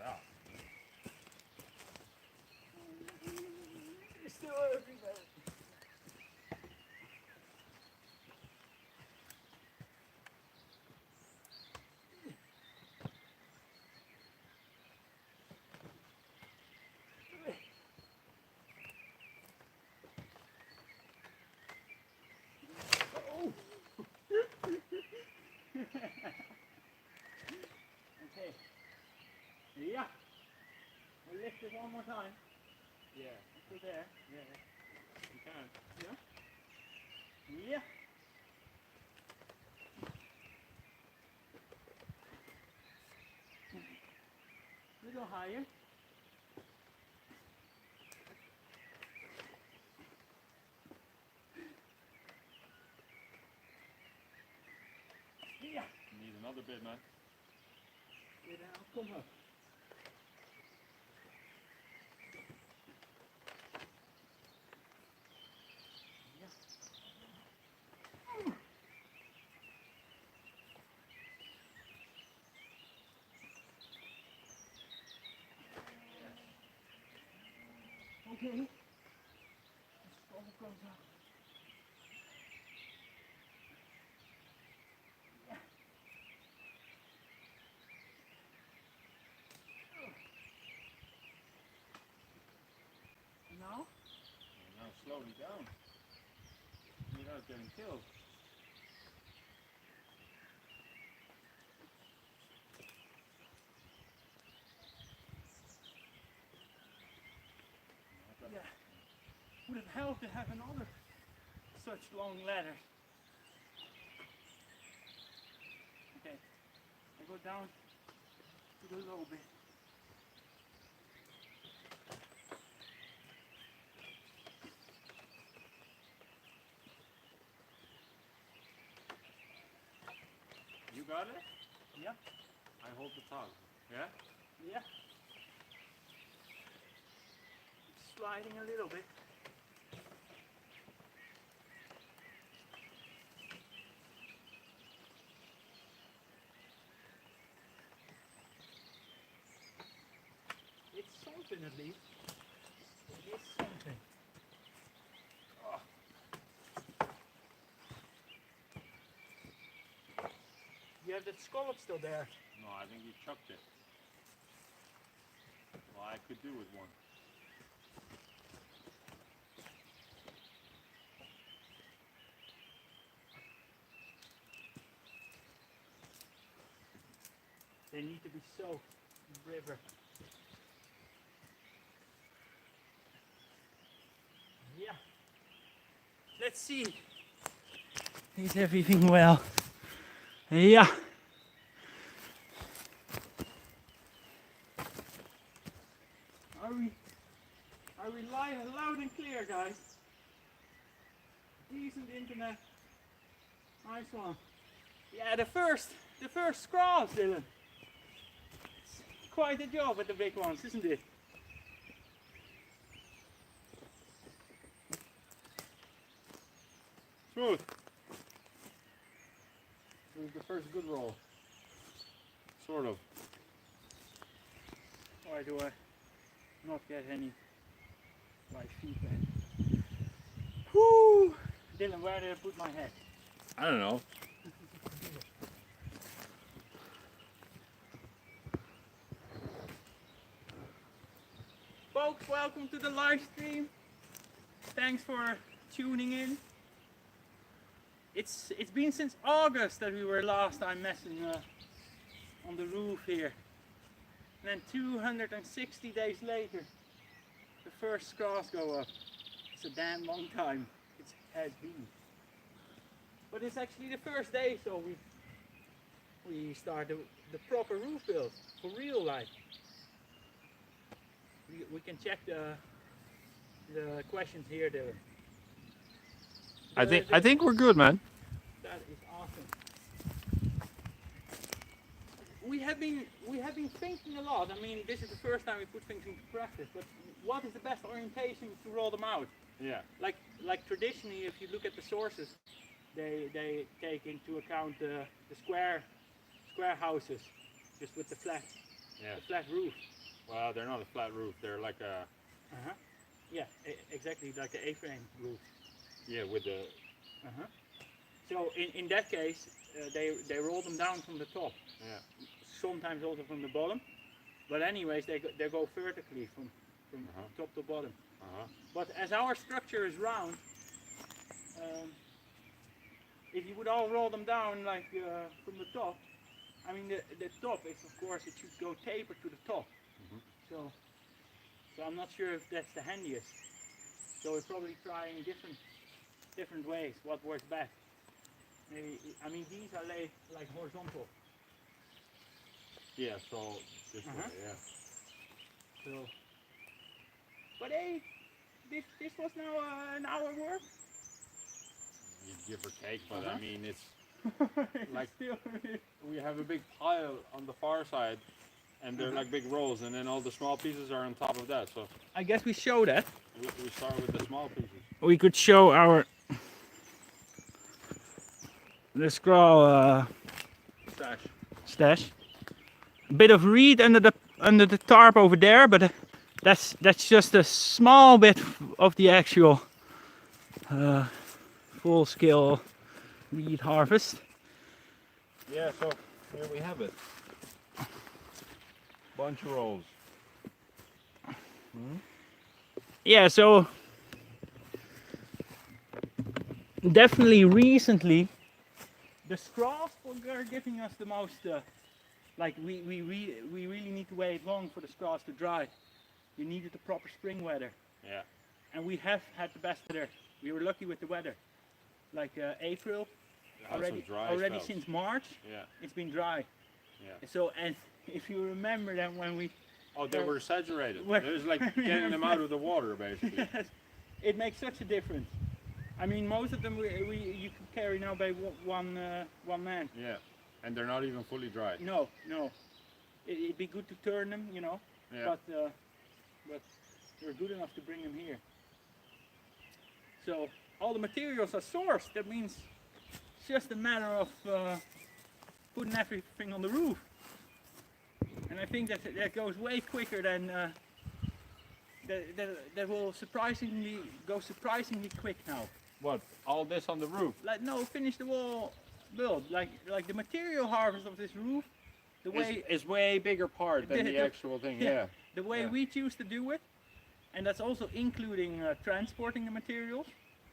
it up. It's still everywhere. Okay. Yeah. We'll lift it one more time. Yeah. Put there. Yeah. You can. Yeah. Yeah. A little higher. Yeah. Need another bit, man. Get out. Come up. Okay. Let's pull the clothes out. Yeah. Now? And now slowly down. Without getting killed. Yeah. Would have helped to have another such long ladder. Okay. I go down to the low bit. You got it? Yeah. I hold the tug. Yeah? Yeah. It's sliding a little bit. It's something at least. It is something. Oh. You have that scallop still there. No, I think you chucked it. Well, I could do with one. They need to be soaked in the river. Yeah. Let's see. Is everything well? Yeah. Are we loud and clear, guys? Decent internet. Nice one. Yeah, the first scraws, Dylan. It's quite a job with the big ones, isn't it? Smooth. This is the first good roll. Sort of. Why do I not get any live feedback? Whoo! Dylan, where did I put my head? I don't know. Folks, welcome to the live stream. Thanks for tuning in. It's been since August that we were last time messing on the roof here. And then 260 days later, the first scraws go up. It's a damn long time. It has been. But it's actually the first day, so we start the proper roof build for real life. We can check the questions here, Dylan. I think we're good, man. That is awesome. We have been thinking a lot. I mean, this is the first time we put things into practice. But what is the best orientation to roll them out? Yeah. Like traditionally, if you look at the sources, they take into account the square houses, just with the flat Yeah. a flat roof. Well, they're not a flat roof. They're like a Yeah, exactly like an A-frame roof. with the So in that case, they roll them down from the top. yeah. Sometimes also from the bottom. But anyways, they go vertically from top to bottom. But as our structure is round, if you would all roll them down like from the top, I mean the top is, of course, it should go taper to the top. So I'm not sure if that's the handiest. So we're probably trying different ways. What works best? Maybe, I mean, these are laid like horizontal. Yeah. So this way. Yeah. So, but hey, this was now an hour work. You give or take, but I mean it's like Still, we have a big pile on the far side, and they're like big rolls, and then all the small pieces are on top of that. So I guess we show that. we start with the small pieces. We could show our the scraw stash. A bit of reed under the tarp over there, but that's just a small bit of the actual full-scale reed harvest. Yeah. So here we have it. Bunch of rolls. Yeah, so definitely recently the scraws are giving us the most like we really need to wait long for the scraws to dry. We needed the proper spring weather. Yeah. And we have had the best weather. We were lucky with the weather. Like April, already since March, Yeah. it's been dry. Yeah. So, and if you remember that when we Oh, they were saturated. Well, It was like getting them out of the water, basically. Yes, it makes such a difference. I mean, most of them you can carry now by one man. Yeah, and they're not even fully dry. No. It'd be good to turn them, you know. Yeah. But they're good enough to bring them here. So all the materials are sourced. That means it's just a matter of putting everything on the roof. And I think that goes way quicker than that will go surprisingly quick now. What? All this on the roof? Like no, finish the wall build. Like the material harvest of this roof, the way It's way bigger part than the actual thing. Yeah. the way we choose to do it, and that's also including transporting the materials.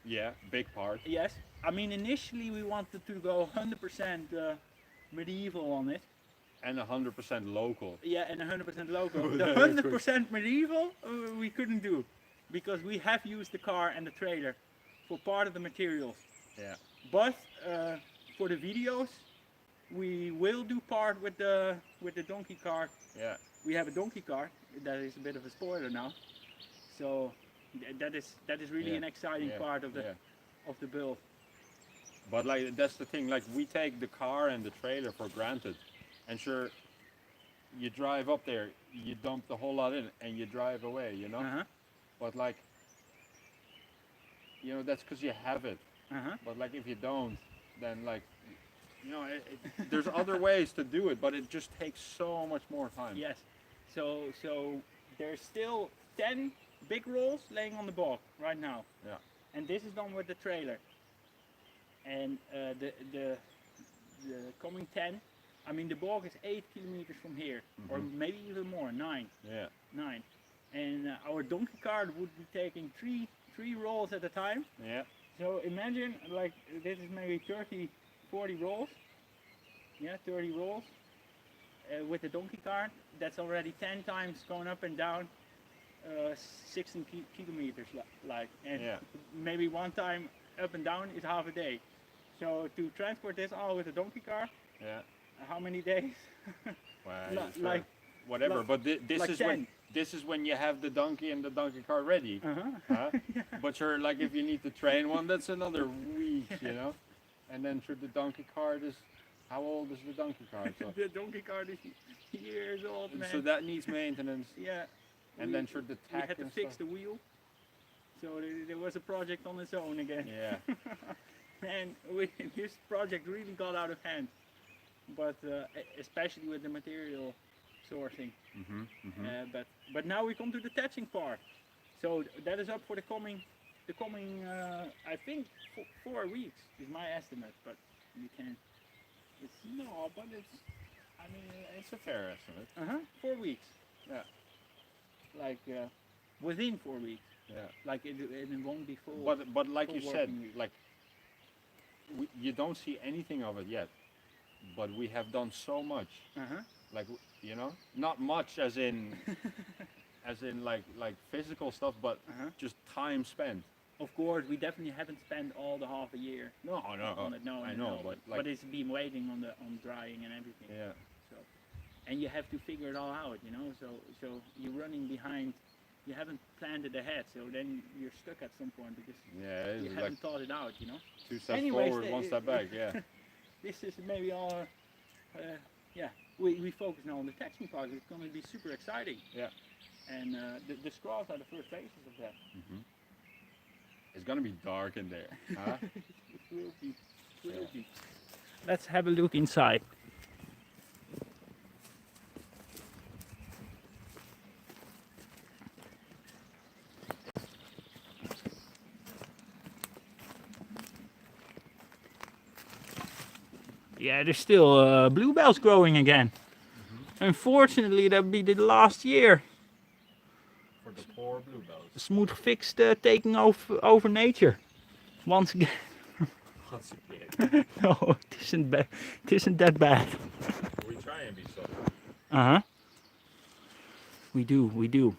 Yeah, big part. Yes, I mean initially we wanted to go 100% medieval on it. And 100% local. Yeah, and 100% local. The 100% medieval we couldn't do because we have used the car and the trailer for part of the materials. Yeah. But for the videos, we will do part with the donkey cart. Yeah. We have a donkey cart. That is a bit of a spoiler now. So that is really an exciting part of the build. But like that's the thing. Like we take the car and the trailer for granted. And sure, you drive up there, you dump the whole lot in, and you drive away, you know? But like, you know, that's because you have it. But like if you don't, then like, you know, there's other ways to do it, but it just takes so much more time. Yes. So there's still 10 big rolls laying on the bog right now. Yeah. And this is done with the trailer. And the coming 10. I mean, the bog is 8 kilometers from here, or maybe even more, 9. Yeah. 9. And our donkey cart would be taking three rolls at a time. Yeah. So imagine, like, this is maybe 30, 40 rolls. Yeah, 30 rolls. With the donkey cart, that's already 10 times going up and down 16 kilometers, like. And maybe one time up and down is half a day. So to transport this all with a donkey cart, how many days? Well, like whatever. But this like is 10. this is when you have the donkey and the donkey cart ready. Yeah. But you're like if you need to train one, that's another week, you know. And then sure, the donkey cart is how old is the donkey cart? So, The donkey cart is years old, man. so that needs maintenance. Yeah. And then sure, the tack we had to and fix stuff. the wheel. So there was a project on its own again. Yeah. And this project really got out of hand. But especially with the material sourcing. Mm-hmm. But now we come to the thatching part. So that is up for the coming I think 4 weeks is my estimate, but you can. It's No, but I mean, it's a fair estimate. 4 weeks. Yeah. Like within 4 weeks. Yeah. Like it won't be full. But like full you said, working week. like you don't see anything of it yet, but we have done so much. Like you know, not much as in like physical stuff, but just time spent. Of course, we definitely haven't spent all the half a year No, on it. No, I know, but like, it's been waiting on drying and everything. yeah, So, and you have to figure it all out, you know. So you're running behind. You haven't planned it ahead, so then you're stuck at some point because yeah, you it's haven't like thought it out, you know. 2 steps Anyways, forward, 1 step back. Yeah. This is maybe all. Yeah, we focus now on the thatching part. It's going to be super exciting. Yeah. And the scraws are the first phases of that. It's gonna be dark in there, huh? It will be. Let's have a look inside. Yeah, there's still bluebells growing again. Unfortunately, that'll be the last year. For the poor bluebells. Smooth fixed taking over nature. Once again. Once again. No, it isn't bad. It isn't that bad. We try and be subtle. We do.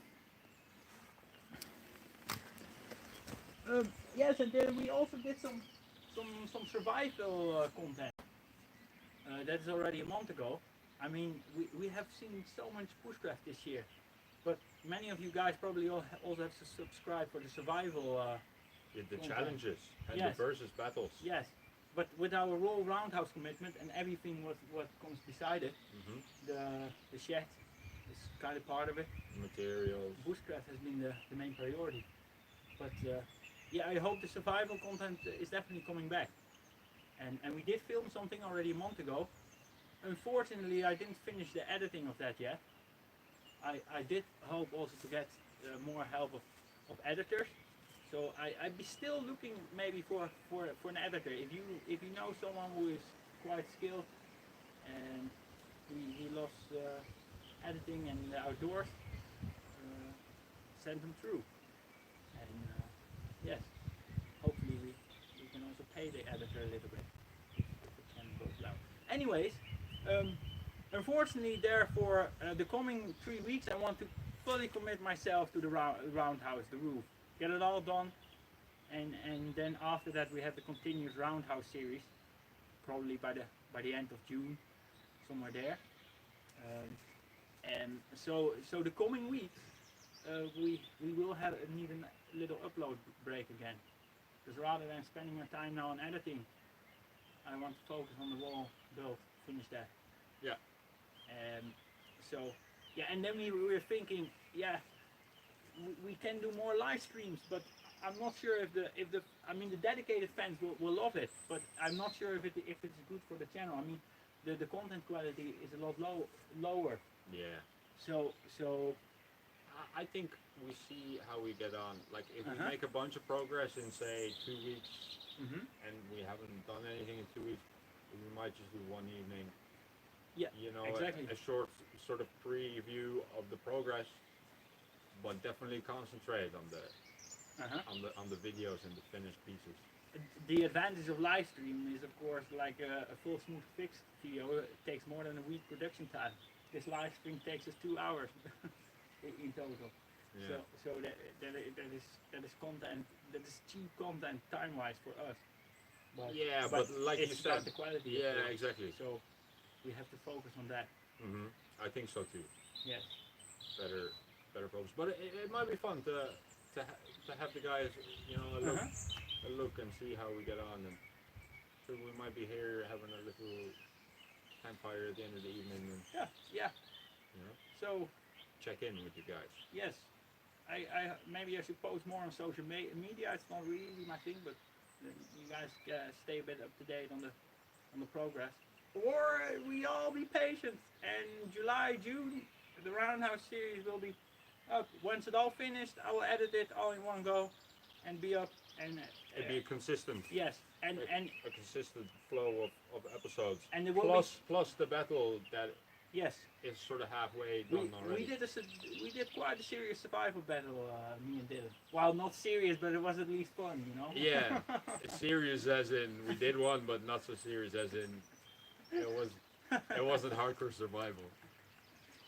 Yes, and then we also did some survival content. That's already a month ago. I mean, we have seen so much bushcraft this year, but many of you guys probably also have to subscribe for the survival. The challenges and Yes. the versus battles. Yes, but with our raw roundhouse commitment and everything what comes beside it, the shed is kind of part of it. Materials. Bushcraft has been the main priority, but yeah, I hope the survival content is definitely coming back. And we did film something already a month ago. Unfortunately, I didn't finish the editing of that yet. I did hope also to get more help of editors. So I'd be still looking maybe for an editor. If you know someone who is quite skilled and he loves editing and the outdoors, send them through. And yes, hopefully we can also pay the editor a little bit if the channel goes loud. Anyways, unfortunately, therefore, the coming 3 weeks, I want to fully commit myself to the roundhouse, the roof. Get it all done, and then after that we have the continuous roundhouse series, probably by the end of June, somewhere there. And so the coming weeks, we will need a little upload break again, because rather than spending my time now on editing, I want to focus on the wall build, finish that. Yeah. So yeah, and then we were thinking, yeah, we can do more live streams, but I'm not sure if the I mean the dedicated fans will love it, but I'm not sure if it's good for the channel. I mean the content quality is a lot lower. Yeah. So I think we see how we get on. Like if we make a bunch of progress in say 2 weeks, and we haven't done anything in 2 weeks, we might just do one evening. Yeah, you know, exactly. a short sort of preview of the progress, but definitely concentrate on the videos and the finished pieces. The advantage of live stream is, of course, like a full smooth fixed video. It takes more than a week production time. This live stream takes us 2 hours in total. Yeah. So that is content. That is cheap content time-wise for us. But like it's you said, about the quality. yeah, exactly. So we have to focus on that. I think so too. Yes. Better focus. But it might be fun to have the guys, you know, a look and see how we get on, and so we might be here having a little campfire at the end of the evening. And, yeah. You know, so check in with you guys. Yes. I maybe I should post more on social media. It's not really my thing, but you guys stay a bit up to date on the progress. Or we all be patient, and July, June, the Roundhouse series will be up. Once it's all finished, I will edit it all in one go and be up. And It'd be a consistent, yes, and a consistent flow of episodes. and it will Plus the battle that yes. is sort of halfway done already. We did quite a serious survival battle, me and Dylan. Well, not serious, but it was at least fun, you know. Yeah, it's serious as in we did one, but not so serious as in it wasn't hardcore survival.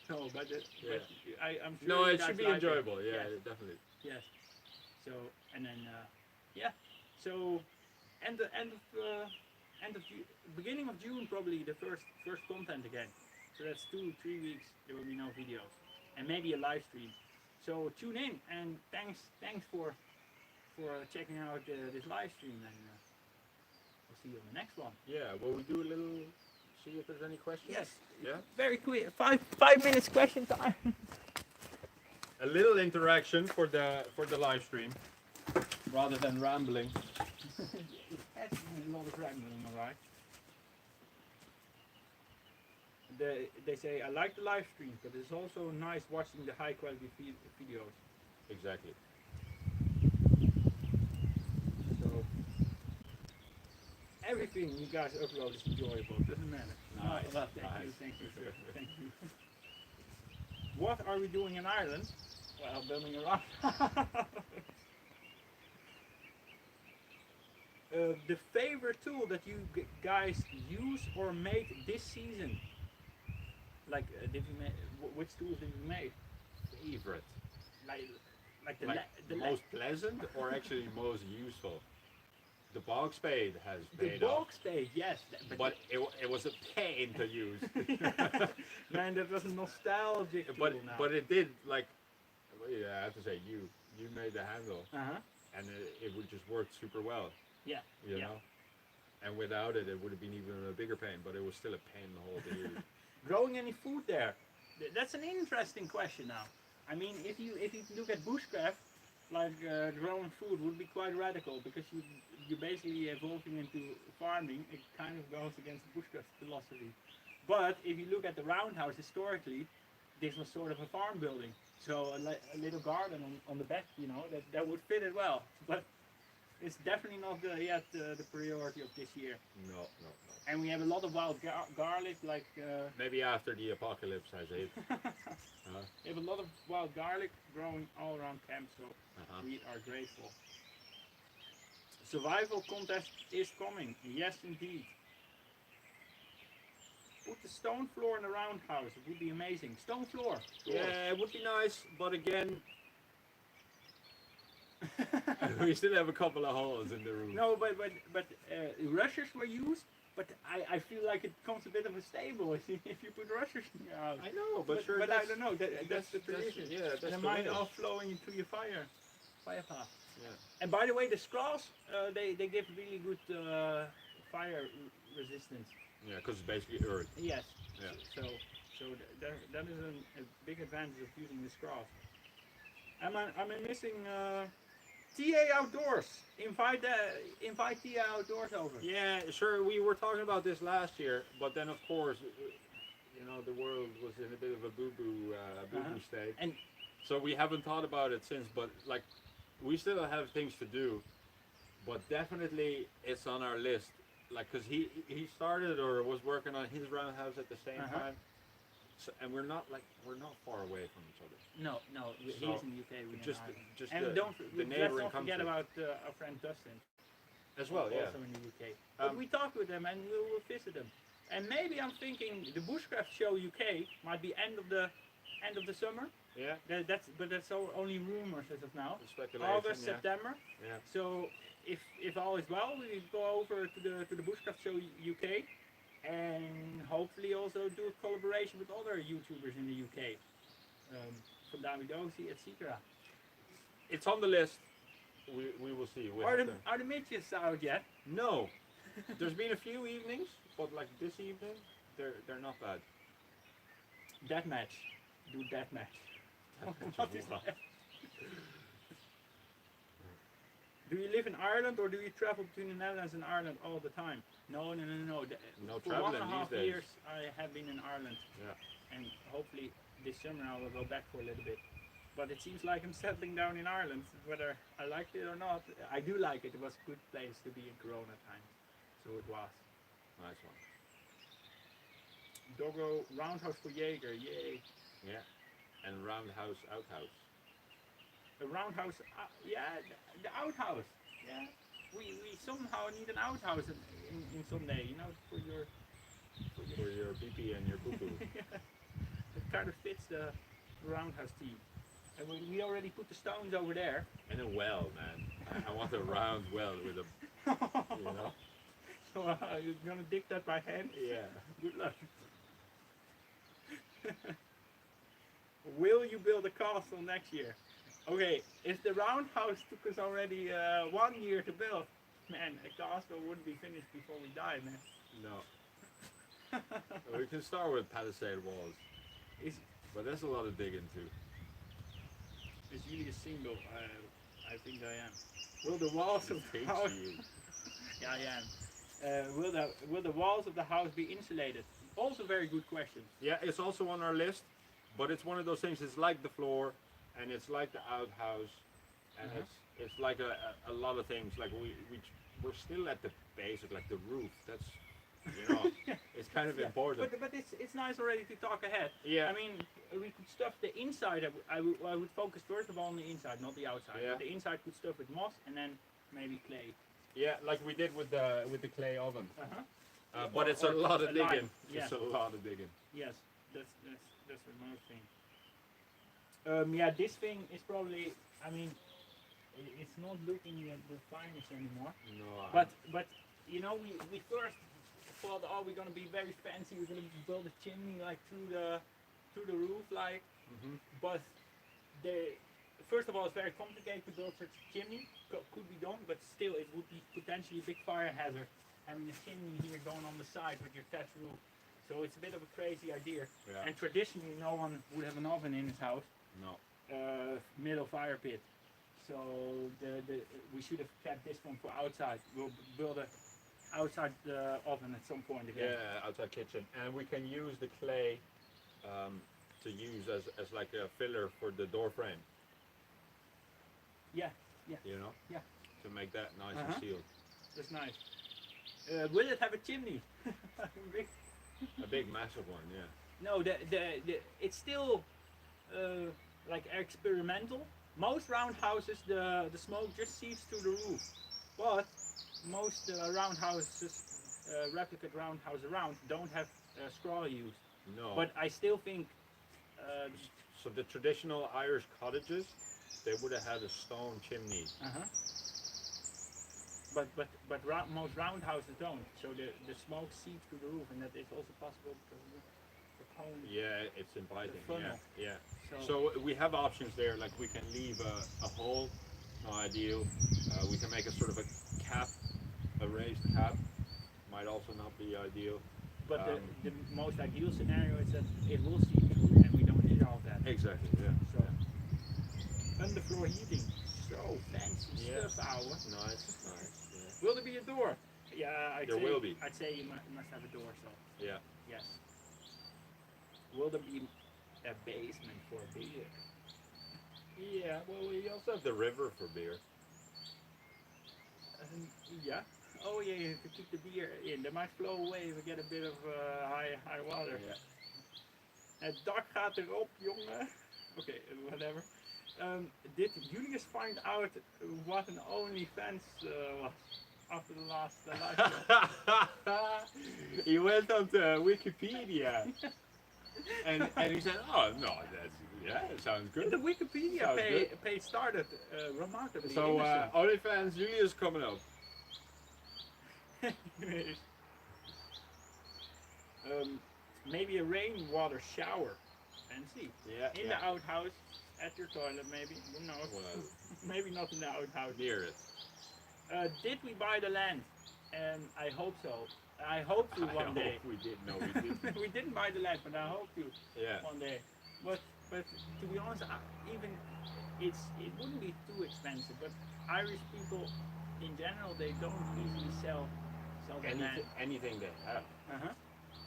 No, but Yeah. I'm sure. No, you it guys should be like enjoyable. It. Yeah, Yes. definitely. Yes. So and then yeah. So end of beginning of June probably the first content again. So that's 2-3 weeks there will be no videos and maybe a live stream. So tune in and thanks for checking out this live stream and we'll see you on the next one. Yeah. Will we do a little? See if there's any questions. Yes. Yeah. Very quick. 5 minutes question time. A little interaction for the live stream, rather than rambling. It has been a lot of rambling, alright. They say I like the live streams, but it's also nice watching the high quality videos. Exactly. So everything you guys upload is enjoyable. Doesn't matter. Nice. Thank you, thank you, sir. Thank you. What are we doing in Ireland? Well, building a round. The favorite tool that you guys use or made this season? Like, did you make? Which tools did you make? Favorite. Like the most pleasant or actually most useful? The bog spade has the paid off. bog spade, yes. But it was a pain to use. Man, that was a nostalgic tool now. But it did, like, yeah, I have to say, you made the handle, and it would just work super well. Yeah. You know, and without it, it would have been even a bigger pain. But it was still a pain in the hole to use. Growing any food there? That's an interesting question now. I mean, if you look at bushcraft, like growing food would be quite radical because you're basically evolving into farming. It kind of goes against the bushcraft philosophy. But if you look at the roundhouse historically, this was sort of a farm building. So a little garden on the back, you know, that would fit it well. But it's definitely not yet the priority of this year. No. And we have a lot of wild garlic, like... Maybe after the apocalypse has hit. We have a lot of wild garlic growing all around camp, so we are grateful. Survival contest is coming. Yes, indeed. Put the stone floor in the roundhouse. It would be amazing. Stone floor. Yeah, it would be nice, but again, we still have a couple of holes in the roof. No, but rushers were used, but I feel like it becomes a bit of a stable if you put rushers in your house. I know, but sure. But I don't know. That's the tradition. That's and the mine way. all flowing into your fire path. Yeah. And by the way, the scraws they give really good fire resistance. Yeah, because it's basically earth. Yes. Yeah. So that is a big advantage of using the scraws. Am I missing TA Outdoors? Invite TA Outdoors over. Yeah, sure. We were talking about this last year, but then of course, you know, the world was in a bit of a boo-boo state, And so we haven't thought about it since. But like, we still have things to do, but definitely it's on our list. Like, cause he started or was working on his roundhouse at the same time, so, and we're not far away from each other. no, he's in the UK. We're Just in Ireland. just And the, don't the let's neighboring not forget country about our friend Dustin. as well. Yeah. Also in the UK. But we talked with them and we'll visit them. And maybe I'm thinking the Bushcraft Show UK might be end of the summer. Yeah. That's only rumors as of now. Speculation. August, Yeah. September. Yeah. So if all is well, we go over to the Bushcraft Show UK, and hopefully also do a collaboration with other YouTubers in the UK, from Davidosi, etc. It's on the list. We will see. Are the midgets out yet? No. There's been a few evenings, but like this evening, they're not bad. Deathmatch. Do deathmatch. What is that? Do you live in Ireland or do you travel between the Netherlands and Ireland all the time? No. No For traveling 1.5 these days. years I have been in Ireland. Yeah. And hopefully this summer I will go back for a little bit. But it seems like I'm settling down in Ireland. Whether I liked it or not, I do like it. It was a good place to be in Corona time. So it was. Nice one. Doggo roundhouse for Jaeger, yay. Yeah. And roundhouse outhouse. A roundhouse, yeah, the outhouse. Yeah. We somehow need an outhouse in someday, you know, for your pee-pee and your poo-poo. It kind of fits the roundhouse theme. And we already put the stones over there. And a well, man. I want a round well with a, you know. So you're gonna dig that by hand? Yeah. Good luck. Will you build a castle next year? Okay, if the roundhouse took us already 1 year to build, man, a castle wouldn't be finished before we die, man. No. We can start with palisade walls. But there's a lot of digging too. It's really a single. I think I am. Will the walls of the house? Yeah, I am. Will the walls of the house be insulated? Also, very good question. Yeah, it's also on our list, but it's one of those things. It's like the floor, and it's like the outhouse, and it's like a lot of things. Like we're still at the basic, like the roof. That's, you know, it's kind of important. But it's nice already to talk ahead. Yeah. I mean, we could stuff the inside. I would focus first of all on the inside, not the outside. Yeah. The inside could stuff with moss and then maybe clay. Yeah, like we did with the clay oven. Uh-huh. But it's a lot of digging. Yeah. It's a lot of digging. Yes, that's another thing. Yeah, this thing is probably. I mean, it's not looking at the finest anymore. No. But you know, we first thought, oh, we're gonna be very fancy. We're gonna build a chimney like through the roof, like. But first of all, it's very complicated to build such a chimney. Could be done, but still, it would be potentially a big fire hazard having a chimney here going on the side with your thatch roof. So it's a bit of a crazy idea. Yeah. And traditionally, no one would have an oven in his house. No. Middle fire pit. So we should have kept this one for outside. We'll build a outside oven at some point again. Yeah, outside kitchen, and we can use the clay to use as like a filler for the door frame. Yeah. You know. Yeah. To make that nice and sealed. That's nice. Will it have a chimney? A big, massive one, yeah. No, it's still like experimental. Most roundhouses, the smoke just seeps through the roof, but most roundhouses, replicate roundhouse around, don't have scraw used. No. But I still think. So the traditional Irish cottages, they would have had a stone chimney. But most roundhouses don't. So the smoke seeps through the roof, and that is also possible because of the cone. Yeah, it's inviting. funnel. Yeah. So So we have options there. Like we can leave a hole, no ideal. We can make a sort of a cap, a raised cap. Might also not be ideal. but the most ideal scenario is that it will seep through, and we don't need all of that. Exactly. Yeah. So underfloor heating, so fancy stuff, Ouwe. Nice. Yeah. Will there be a door? Yeah, There will be. I'd say you must have a door. So Yeah. yes. Will there be a basement for beer? Yeah. Well, we also have the river for beer. Yeah. Oh yeah, to keep the beer in. They might flow away if we get a bit of high water. Yeah. Het dak gaat erop, jongen. Okay, whatever. Did Julius find out what an OnlyFans was after the last live show? He went on to Wikipedia and he said, "Oh no, that sounds good." The Wikipedia Sounds good. page started remarkably So innocent. OnlyFans Julius coming up. Maybe a rainwater shower. Fancy. Yeah. In the outhouse, at your toilet maybe. Who knows? Well, Maybe not in the outhouse. near it. Did we buy the land? I hope so. I hope to one day. We did. No, we didn't. We didn't buy the land, but I hope to Yeah. one day. But to be honest, even it wouldn't be too expensive. But Irish people in general, they don't easily sell their land. Anything they have.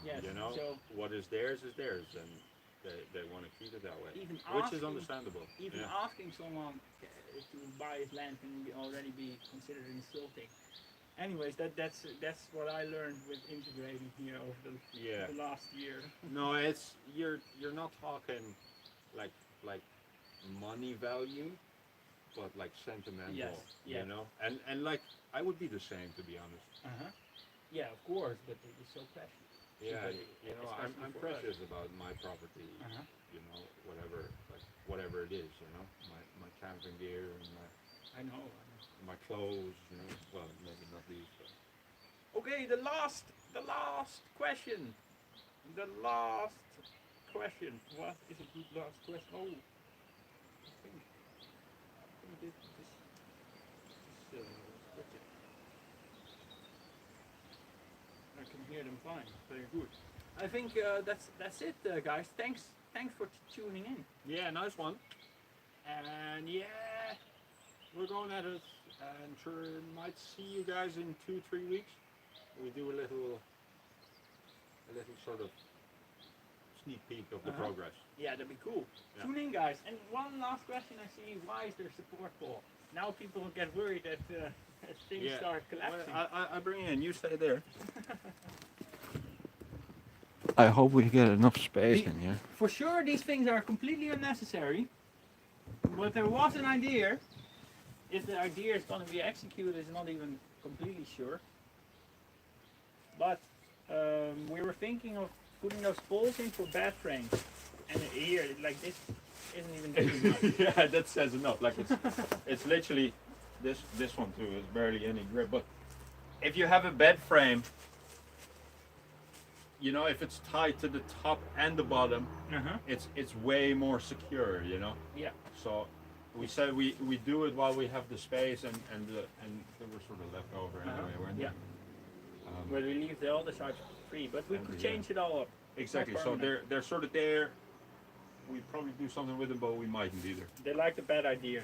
Yes. You know, So what is theirs, and they want to keep it that way, Even which is asking- understandable. Even Yeah. asking someone to buy his land can already be considered insulting. Anyways, that's what I learned with integrating here over Yeah. the last year. No, it's you're not talking like money value, but like sentimental. Yes, yeah. You know, and like I would be the same, to be honest. Yeah, of course, but it is so precious. Yeah, Especially- you know, especially I'm for precious about my property. Uh-huh. You know, whatever it is. You know, my camping gear and I know. my clothes. You know, well, maybe not these, but Okay, the last question. The last question. What is a good last question? Oh, I think this scripted. I can hear them fine. Very good. I think that's it, guys. Thanks for tuning in. yeah, nice one. And yeah, we're going at it. And sure, might see you guys in 2-3 weeks. We do a little sort of sneak peek of the progress. Yeah, that'd be cool. Yeah. Tune in, guys. And one last question I see: why is there support for? Now people get worried that things start collapsing. Well, I bring in. You stay there. I hope we get enough space in here. For sure, these things are completely unnecessary. But there was an idea. If the idea is going to be executed, is not even completely sure. But we were thinking of putting those poles in for bed frames. And here, like this, isn't even doing much. Yeah, that says enough. Like it's literally this one too is barely any grip. But if you have a bed frame, you know, if it's tied to the top and the bottom, it's way more secure. You know. Yeah. So we said we do it while we have the space and they were sort of left over anyway, weren't they? Yeah. Where we leave the other side free, but we could change it all up. Exactly. So they're sort of there. We probably do something with them, but we mightn't either. They like the bed idea.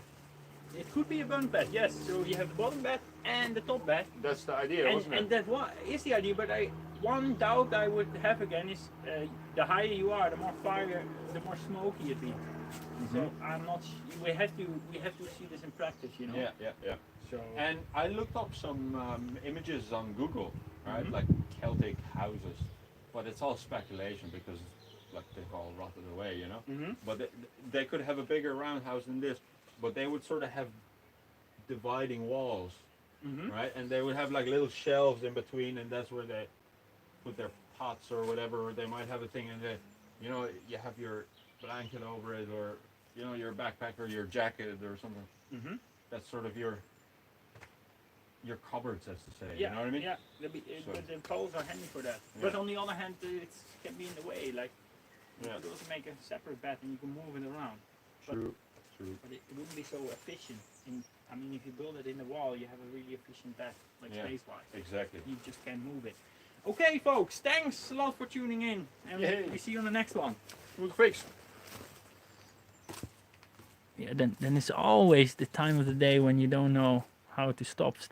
It could be a bunk bed, yes. So you have the bottom bed and the top bed. That's the idea, wasn't it? And that is the idea. But one doubt I would have again is the higher you are, the more fire, the more smoky it be. So I'm not. We have to see this in practice, you know. Yeah. So And I looked up some images on Google, right? Like Celtic houses, but it's all speculation because like they've all rotted away, you know. But they could have a bigger roundhouse than this, but they would sort of have dividing walls, right? And they would have like little shelves in between, and that's where they put their pots or whatever. Or they might have a thing, and you know, you have your blanket over it, or you know, your backpack or your jacket or something. That's sort of your cupboards, as to say. yeah, You know what I mean? yeah. So- But the poles are handy for that. Yeah. But on the other hand, it can be in the way. Like you Yeah. could also make a separate bed and you can move it around. True. But it wouldn't be so efficient. I mean, if you build it in the wall, you have a really efficient bed, like Yeah. space-wise. Exactly. You just can't move it. Okay, folks, thanks a lot for tuning in, and Yay. we see you on the next one. We'll fix. Yeah, then it's always the time of the day when you don't know how to stop streaming.